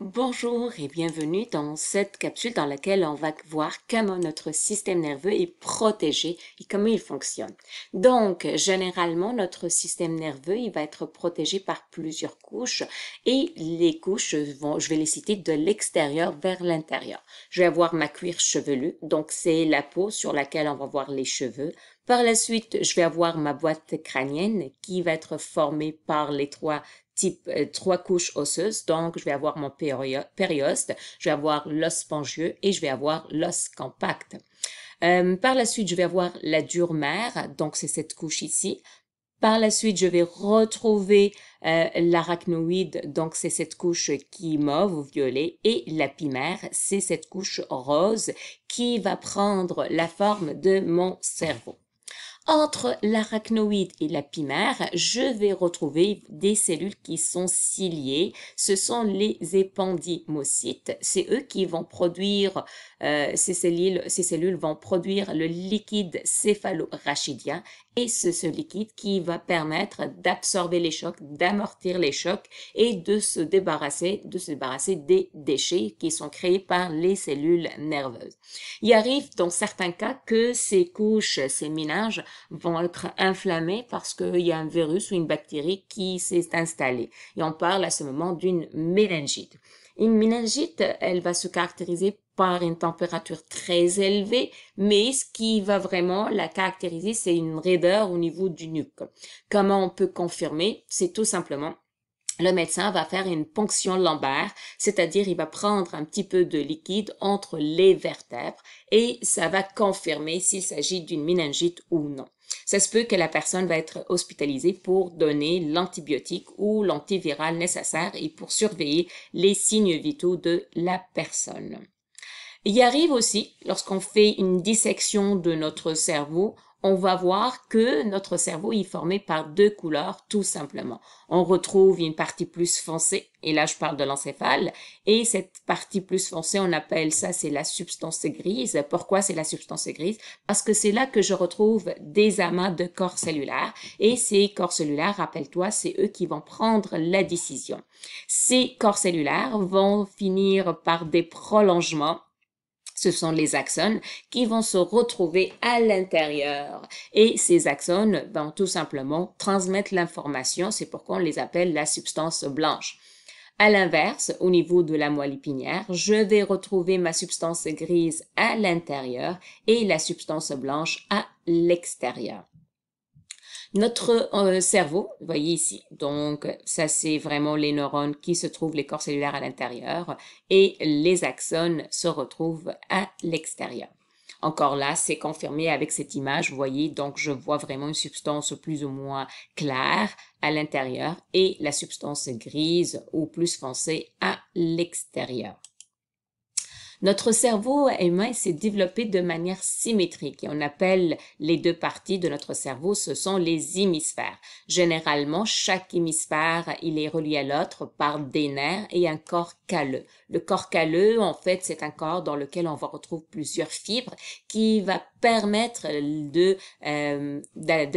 Bonjour et bienvenue dans cette capsule dans laquelle on va voir comment notre système nerveux est protégé et comment il fonctionne. Donc, généralement, notre système nerveux, il va être protégé par plusieurs couches et les couches je vais les citer de l'extérieur vers l'intérieur. Je vais avoir ma cuir chevelu, donc c'est la peau sur laquelle on va voir les cheveux. Par la suite, je vais avoir ma boîte crânienne qui va être formée par les trois couches osseuses. Donc, je vais avoir mon périoste, je vais avoir l'os spongieux et je vais avoir l'os compact. Par la suite, je vais avoir la dure mère, donc c'est cette couche ici. Par la suite, je vais retrouver l'arachnoïde, donc c'est cette couche qui est mauve ou violet, et l'apimère, c'est cette couche rose qui va prendre la forme de mon cerveau. Entre l'arachnoïde et l'apimère, je vais retrouver des cellules qui sont ciliées. Ce sont les épendymocytes. C'est eux qui vont produire, ces cellules vont produire le liquide céphalorachidien et c'est ce liquide qui va permettre d'absorber les chocs, d'amortir les chocs et de se débarrasser des déchets qui sont créés par les cellules nerveuses. Il arrive dans certains cas que ces couches, ces méninges vont être inflammés parce qu'il y a un virus ou une bactérie qui s'est installée. Et on parle à ce moment d'une méningite. Une méningite, elle va se caractériser par une température très élevée, mais ce qui va vraiment la caractériser, c'est une raideur au niveau du nuque. Comment on peut confirmer? C'est tout simplement le médecin va faire une ponction lombaire, c'est-à-dire il va prendre un petit peu de liquide entre les vertèbres et ça va confirmer s'il s'agit d'une méningite ou non. Ça se peut que la personne va être hospitalisée pour donner l'antibiotique ou l'antiviral nécessaire et pour surveiller les signes vitaux de la personne. Il arrive aussi, lorsqu'on fait une dissection de notre cerveau, on va voir que notre cerveau est formé par deux couleurs, tout simplement. On retrouve une partie plus foncée, et là je parle de l'encéphale, et cette partie plus foncée, on appelle ça, c'est la substance grise. Pourquoi c'est la substance grise? Parce que c'est là que je retrouve des amas de corps cellulaires, et ces corps cellulaires, rappelle-toi, c'est eux qui vont prendre la décision. Ces corps cellulaires vont finir par des prolongements. Ce sont les axones qui vont se retrouver à l'intérieur. Et ces axones vont tout simplement transmettre l'information. C'est pourquoi on les appelle la substance blanche. À l'inverse, au niveau de la moelle épinière, je vais retrouver ma substance grise à l'intérieur et la substance blanche à l'extérieur. Notre cerveau, vous voyez ici, donc ça c'est vraiment les neurones qui se trouvent, les corps cellulaires à l'intérieur et les axones se retrouvent à l'extérieur. Encore là, c'est confirmé avec cette image, vous voyez, donc je vois vraiment une substance plus ou moins claire à l'intérieur et la substance grise ou plus foncée à l'extérieur. Notre cerveau humain s'est développé de manière symétrique et on appelle les deux parties de notre cerveau, ce sont les hémisphères. Généralement, chaque hémisphère, il est relié à l'autre par des nerfs et un corps calleux. Le corps calleux, en fait, c'est un corps dans lequel on va retrouver plusieurs fibres qui va permettre de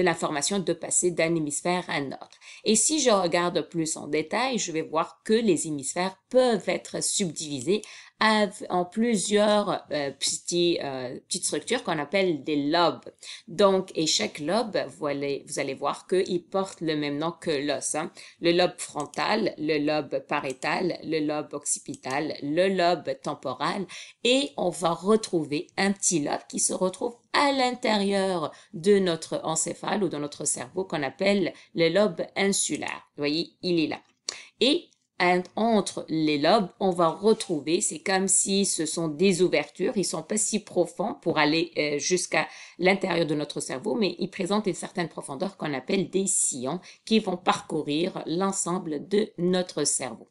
l'information de passer d'un hémisphère à un autre. Et si je regarde plus en détail, je vais voir que les hémisphères peuvent être subdivisés en plusieurs petites structures qu'on appelle des lobes. Donc, et chaque lobe, vous allez voir qu'il porte le même nom que l'os. Hein. Le lobe frontal, le lobe pariétal, le lobe occipital, le lobe temporal, et on va retrouver un petit lobe qui se retrouve à l'intérieur de notre encéphale ou de notre cerveau qu'on appelle le lobe insulaire. Vous voyez, il est là. Et entre les lobes, on va retrouver, c'est comme si ce sont des ouvertures, ils sont pas si profonds pour aller jusqu'à l'intérieur de notre cerveau, mais ils présentent une certaine profondeur qu'on appelle des sillons qui vont parcourir l'ensemble de notre cerveau.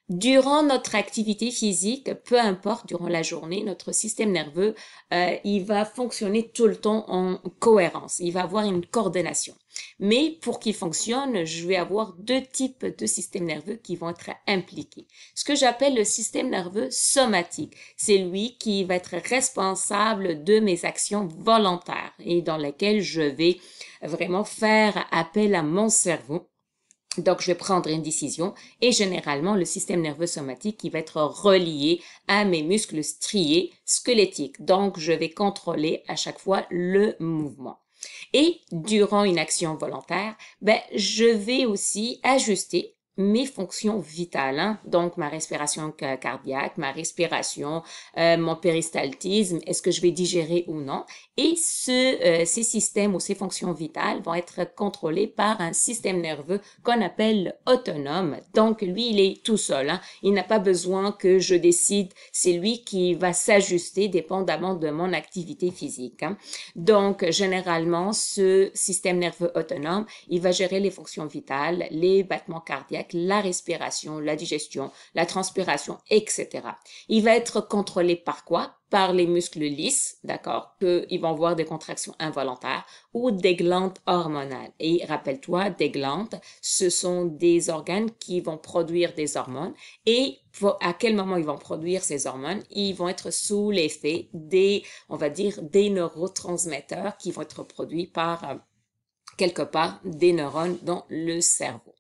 Durant notre activité physique, peu importe, durant la journée, notre système nerveux, il va fonctionner tout le temps en cohérence. Il va avoir une coordination. Mais pour qu'il fonctionne, je vais avoir deux types de systèmes nerveux qui vont être impliqués. Ce que j'appelle le système nerveux somatique, c'est lui qui va être responsable de mes actions volontaires et dans lesquelles je vais vraiment faire appel à mon cerveau Donc, je vais prendre une décision et généralement, le système nerveux somatique qui va être relié à mes muscles striés squelettiques. Donc, je vais contrôler à chaque fois le mouvement. Et durant une action volontaire, ben, je vais aussi ajuster mes fonctions vitales, hein. Donc ma respiration cardiaque, ma respiration, mon péristaltisme, est-ce que je vais digérer ou non? Et ces systèmes ou ces fonctions vitales vont être contrôlés par un système nerveux qu'on appelle autonome. Donc lui, il est tout seul, hein. Il n'a pas besoin que je décide, c'est lui qui va s'ajuster dépendamment de mon activité physique, hein. Donc généralement, ce système nerveux autonome, il va gérer les fonctions vitales, les battements cardiaques, la respiration, la digestion, la transpiration, etc. Il va être contrôlé par quoi? Par les muscles lisses, d'accord, qu'ils vont voir des contractions involontaires ou des glandes hormonales. Et rappelle-toi, des glandes, ce sont des organes qui vont produire des hormones et à quel moment ils vont produire ces hormones? Ils vont être sous l'effet des, on va dire, des neurotransmetteurs qui vont être produits par quelque part des neurones dans le cerveau.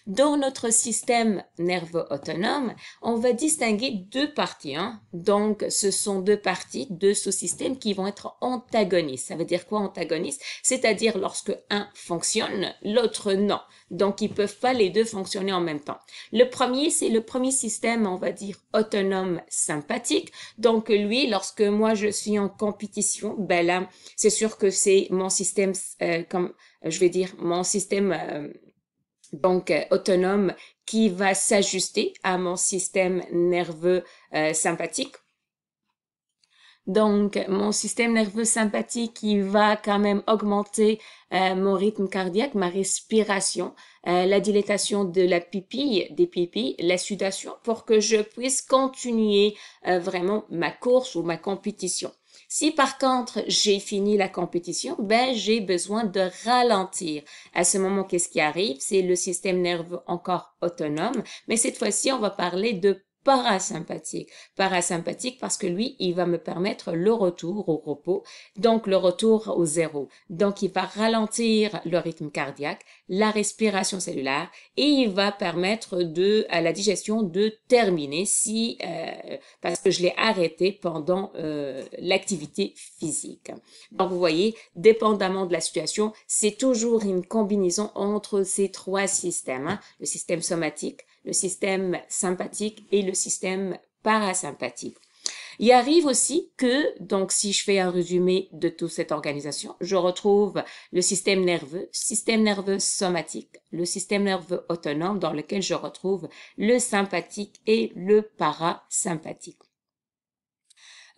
Dans notre système nerveux autonome, on va distinguer deux parties, hein. Donc, ce sont deux parties de ce système qui vont être antagonistes. Ça veut dire quoi antagoniste? C'est-à-dire lorsque un fonctionne, l'autre non. Donc, ils peuvent pas les deux fonctionner en même temps. Le premier, c'est le premier système, on va dire, autonome sympathique. Donc, lui, lorsque moi, je suis en compétition, ben là, c'est sûr que c'est mon système, comme je vais dire, mon système donc autonome qui va s'ajuster à mon système nerveux sympathique. Donc, mon système nerveux sympathique, il va quand même augmenter mon rythme cardiaque, ma respiration, la dilatation de la pupille, des pupilles, la sudation, pour que je puisse continuer vraiment ma course ou ma compétition. Si par contre j'ai fini la compétition, ben j'ai besoin de ralentir. À ce moment, qu'est-ce qui arrive? C'est le système nerveux encore autonome, mais cette fois-ci, on va parler de parasympathique. Parasympathique parce que lui, il va me permettre le retour au repos, donc le retour au zéro. Donc, il va ralentir le rythme cardiaque, la respiration cellulaire et il va permettre à la digestion de terminer parce que je l'ai arrêté pendant l'activité physique. Donc, vous voyez, dépendamment de la situation, c'est toujours une combinaison entre ces trois systèmes, hein, le système somatique, le système sympathique et le système parasympathique. Il arrive aussi que, donc si je fais un résumé de toute cette organisation, je retrouve le système nerveux somatique, le système nerveux autonome dans lequel je retrouve le sympathique et le parasympathique.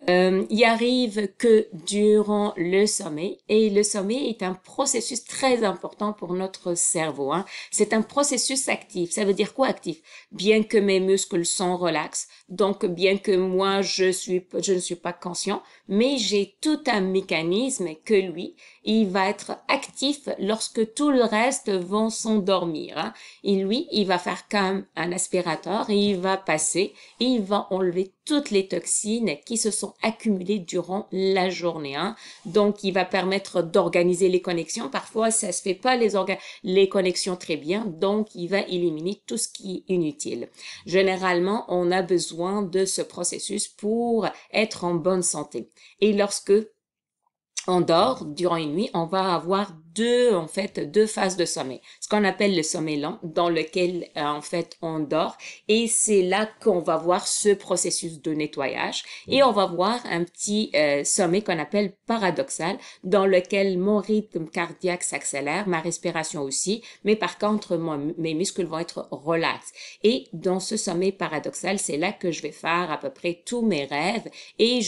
Il arrive que durant le sommeil, et le sommeil est un processus très important pour notre cerveau, hein. C'est un processus actif. Ça veut dire quoi actif? Bien que mes muscles sont relax, donc bien que moi je ne suis pas conscient, mais j'ai tout un mécanisme que lui, il va être actif lorsque tout le reste vont s'endormir, hein. Et lui, il va faire comme un aspirateur et il va passer et il va enlever toutes les toxines qui se sont accumulées durant la journée, hein. Donc, il va permettre d'organiser les connexions. Parfois, ça se fait pas les connexions très bien, donc il va éliminer tout ce qui est inutile. Généralement, on a besoin de ce processus pour être en bonne santé. Et lorsque on dort durant une nuit, on va avoir deux phases de sommeil. Ce qu'on appelle le sommeil lent, dans lequel, en fait, on dort. Et c'est là qu'on va voir ce processus de nettoyage. Et on va voir un petit sommeil qu'on appelle paradoxal, dans lequel mon rythme cardiaque s'accélère, ma respiration aussi, mais par contre, mes muscles vont être relax. Et dans ce sommeil paradoxal, c'est là que je vais faire à peu près tous mes rêves et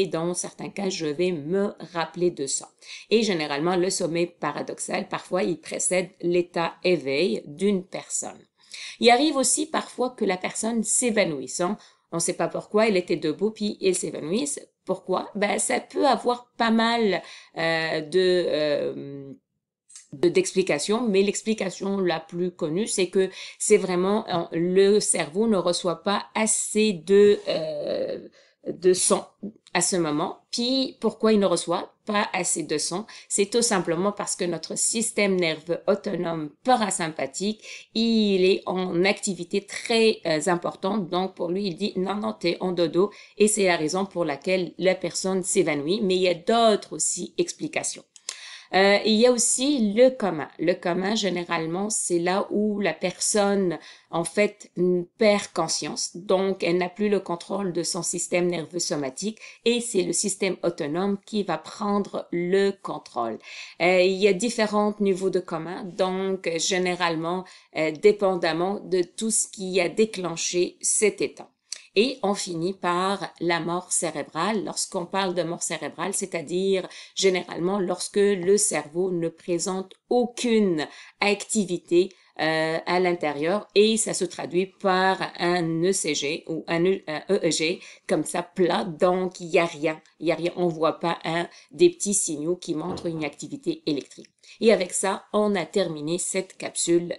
dans certains cas, je vais me rappeler de ça. Et généralement, le sommeil paradoxal, parfois, il précède l'état éveil d'une personne. Il arrive aussi parfois que la personne s'évanouisse, hein. On ne sait pas pourquoi, elle était debout, puis elle s'évanouisse. Pourquoi? Ben, ça peut avoir pas mal d'explications, mais l'explication la plus connue, c'est que c'est vraiment le cerveau ne reçoit pas assez de sang à ce moment. Puis pourquoi il ne reçoit? pas assez de son, c'est tout simplement parce que notre système nerveux autonome parasympathique, il est en activité très importante. Donc, pour lui, il dit non, non, t'es en dodo et c'est la raison pour laquelle la personne s'évanouit. Mais il y a d'autres aussi explications. Il y a aussi le coma. Le coma, généralement, c'est là où la personne, en fait, perd conscience. Donc, elle n'a plus le contrôle de son système nerveux somatique et c'est le système autonome qui va prendre le contrôle. Il y a différents niveaux de coma. Donc, généralement, dépendamment de tout ce qui a déclenché cet état. Et on finit par la mort cérébrale. Lorsqu'on parle de mort cérébrale, c'est-à-dire généralement lorsque le cerveau ne présente aucune activité à l'intérieur et ça se traduit par un ECG ou un EEG comme ça plat, donc il y a rien, on voit pas des petits signaux qui montrent une activité électrique. Et avec ça, on a terminé cette capsule.